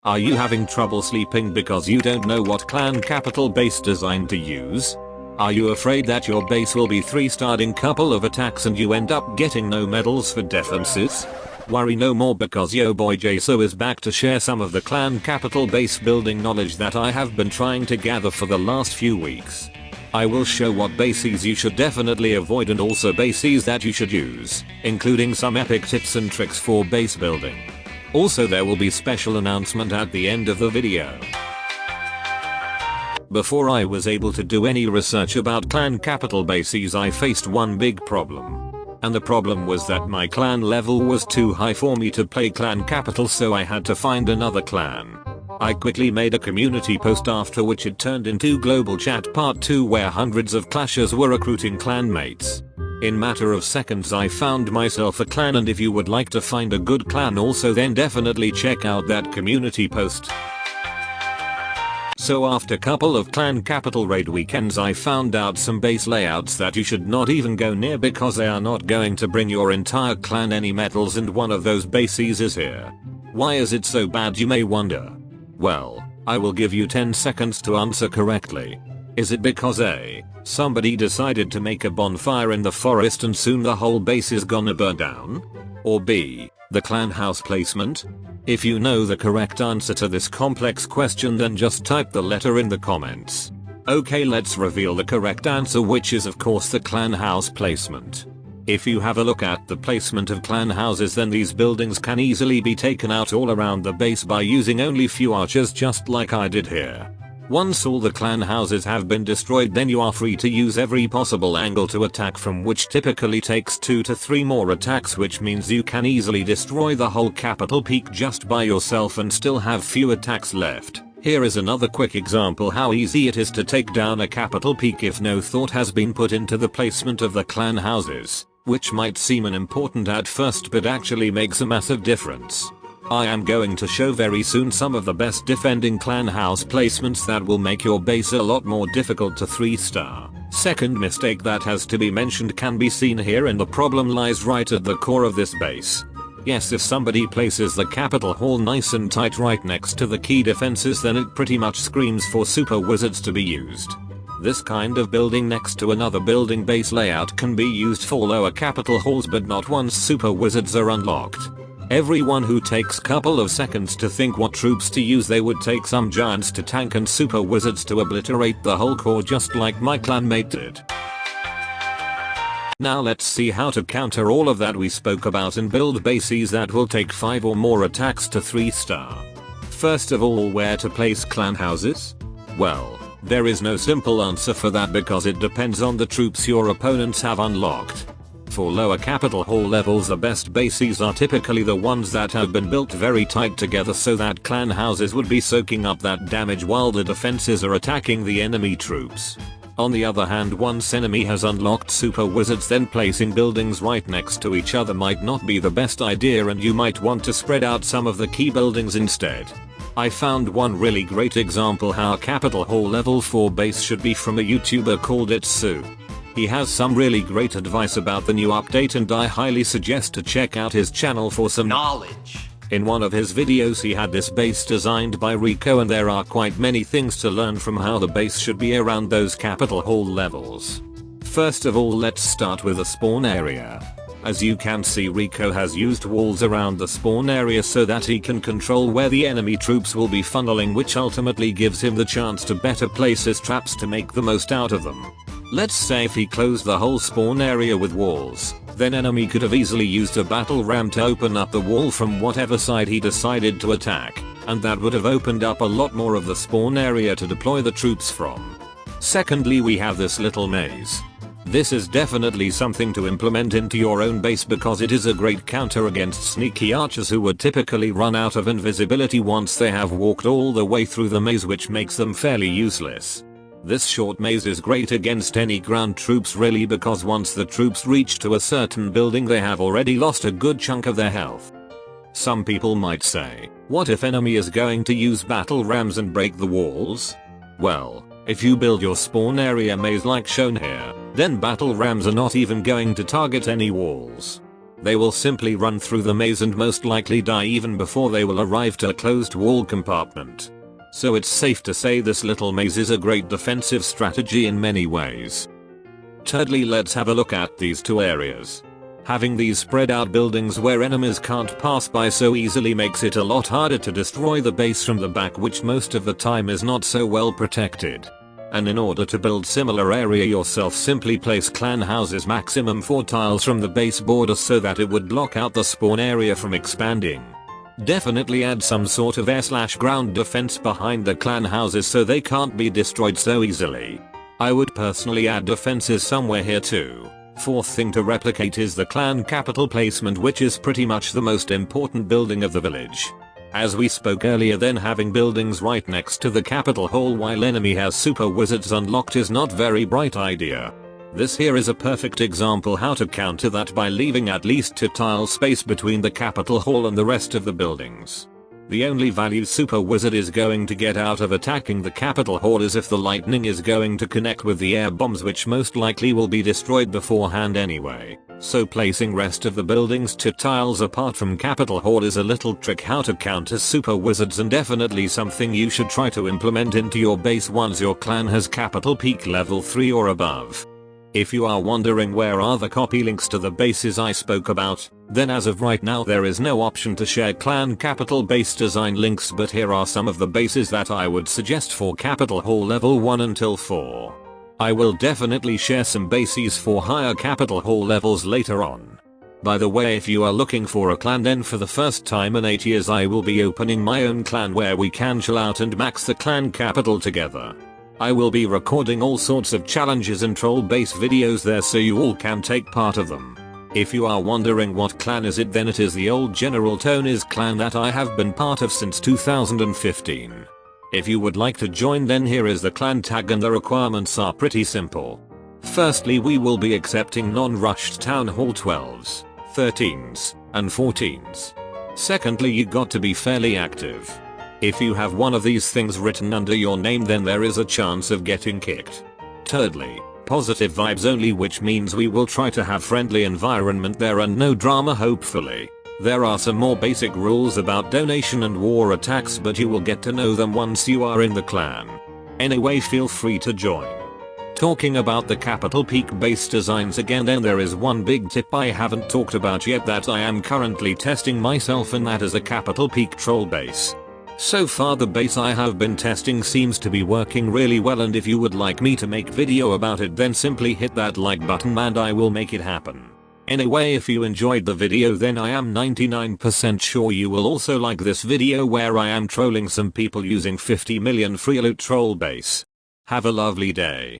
Are you having trouble sleeping because you don't know what clan capital base design to use? Are you afraid that your base will be 3-starred in couple of attacks and you end up getting no medals for defenses? Worry no more, because yo boy Jaso is back to share some of the clan capital base building knowledge that I have been trying to gather for the last few weeks. I will show what bases you should definitely avoid and also bases that you should use, including some epic tips and tricks for base building. Also, there will be special announcement at the end of the video. Before I was able to do any research about clan capital bases, I faced one big problem. And the problem was that my clan level was too high for me to play clan capital, so I had to find another clan. I quickly made a community post, after which it turned into global chat part 2, where hundreds of clashers were recruiting clan mates. In matter of seconds I found myself a clan, and if you would like to find a good clan also, then definitely check out that community post. So after couple of clan capital raid weekends, I found out some base layouts that you should not even go near because they are not going to bring your entire clan any medals, and one of those bases is here. Why is it so bad, you may wonder? Well, I will give you 10 seconds to answer correctly. Is it because A, somebody decided to make a bonfire in the forest and soon the whole base is gonna burn down? Or B, the clan house placement? If you know the correct answer to this complex question, then just type the letter in the comments. Okay, let's reveal the correct answer, which is of course the clan house placement. If you have a look at the placement of clan houses, then these buildings can easily be taken out all around the base by using only few archers, just like I did here. Once all the clan houses have been destroyed, then you are free to use every possible angle to attack from, which typically takes 2 to 3 more attacks, which means you can easily destroy the whole capital peak just by yourself and still have few attacks left. Here is another quick example how easy it is to take down a capital peak if no thought has been put into the placement of the clan houses, which might seem unimportant at first but actually makes a massive difference. I am going to show very soon some of the best defending clan house placements that will make your base a lot more difficult to 3-star. Second mistake that has to be mentioned can be seen here, and the problem lies right at the core of this base. Yes, if somebody places the capital hall nice and tight right next to the key defenses, then it pretty much screams for super wizards to be used. This kind of building next to another building base layout can be used for lower capital halls, but not once super wizards are unlocked. Everyone who takes couple of seconds to think what troops to use, they would take some giants to tank and super wizards to obliterate the whole core, just like my clanmate did. Now let's see how to counter all of that we spoke about and build bases that will take 5 or more attacks to 3-star. First of all, where to place clan houses? Well, there is no simple answer for that because it depends on the troops your opponents have unlocked. For lower capital hall levels, the best bases are typically the ones that have been built very tight together so that clan houses would be soaking up that damage while the defenses are attacking the enemy troops. On the other hand, once enemy has unlocked super wizards, then placing buildings right next to each other might not be the best idea, and you might want to spread out some of the key buildings instead. I found one really great example how capital hall level 4 base should be from a YouTuber called Jaso. He has some really great advice about the new update, and I highly suggest to check out his channel for some knowledge. In one of his videos he had this base designed by Rico, and there are quite many things to learn from how the base should be around those capital hall levels. First of all, let's start with the spawn area. As you can see, Rico has used walls around the spawn area so that he can control where the enemy troops will be funneling, which ultimately gives him the chance to better place his traps to make the most out of them. Let's say if he closed the whole spawn area with walls, then enemy could have easily used a battle ram to open up the wall from whatever side he decided to attack, and that would have opened up a lot more of the spawn area to deploy the troops from. Secondly, we have this little maze. This is definitely something to implement into your own base because it is a great counter against sneaky archers who would typically run out of invisibility once they have walked all the way through the maze, which makes them fairly useless. This short maze is great against any ground troops really, because once the troops reach to a certain building they have already lost a good chunk of their health. Some people might say, what if enemy is going to use battle rams and break the walls? Well, if you build your spawn area maze like shown here, then battle rams are not even going to target any walls. They will simply run through the maze and most likely die even before they will arrive to a closed wall compartment. So it's safe to say this little maze is a great defensive strategy in many ways. Thirdly, let's have a look at these two areas. Having these spread out buildings where enemies can't pass by so easily makes it a lot harder to destroy the base from the back, which most of the time is not so well protected. And in order to build similar area yourself, simply place clan houses maximum 4 tiles from the base border so that it would block out the spawn area from expanding. Definitely add some sort of air/ground defense behind the clan houses so they can't be destroyed so easily. I would personally add defenses somewhere here too. Fourth thing to replicate is the clan capital placement, which is pretty much the most important building of the village. As we spoke earlier, then having buildings right next to the capital hall while enemy has super wizards unlocked is not very bright idea. This here is a perfect example how to counter that by leaving at least 2 tile space between the capital hall and the rest of the buildings. The only value super wizard is going to get out of attacking the capital hall is if the lightning is going to connect with the air bombs, which most likely will be destroyed beforehand anyway. So placing rest of the buildings 2 tiles apart from capital hall is a little trick how to counter super wizards, and definitely something you should try to implement into your base once your clan has capital peak level 3 or above. If you are wondering where are the copy links to the bases I spoke about, then as of right now there is no option to share clan capital base design links, but here are some of the bases that I would suggest for capital hall level 1 until 4. I will definitely share some bases for higher capital hall levels later on. By the way, if you are looking for a clan, then for the first time in 8 years I will be opening my own clan where we can chill out and max the clan capital together. I will be recording all sorts of challenges and troll based videos there so you all can take part of them. If you are wondering what clan is it, then it is the old General Tony's clan that I have been part of since 2015. If you would like to join, then here is the clan tag, and the requirements are pretty simple. Firstly, we will be accepting non-rushed town hall 12s, 13s, and 14s. Secondly, you got to be fairly active. If you have one of these things written under your name, then there is a chance of getting kicked. Thirdly, positive vibes only, which means we will try to have friendly environment there and no drama hopefully. There are some more basic rules about donation and war attacks, but you will get to know them once you are in the clan. Anyway, feel free to join. Talking about the capital peak base designs again, then there is one big tip I haven't talked about yet that I am currently testing myself, and that is a capital peak troll base. So far the base I have been testing seems to be working really well, and if you would like me to make video about it, then simply hit that like button and I will make it happen. Anyway, if you enjoyed the video, then I am 99% sure you will also like this video where I am trolling some people using 50 million free loot troll base. Have a lovely day.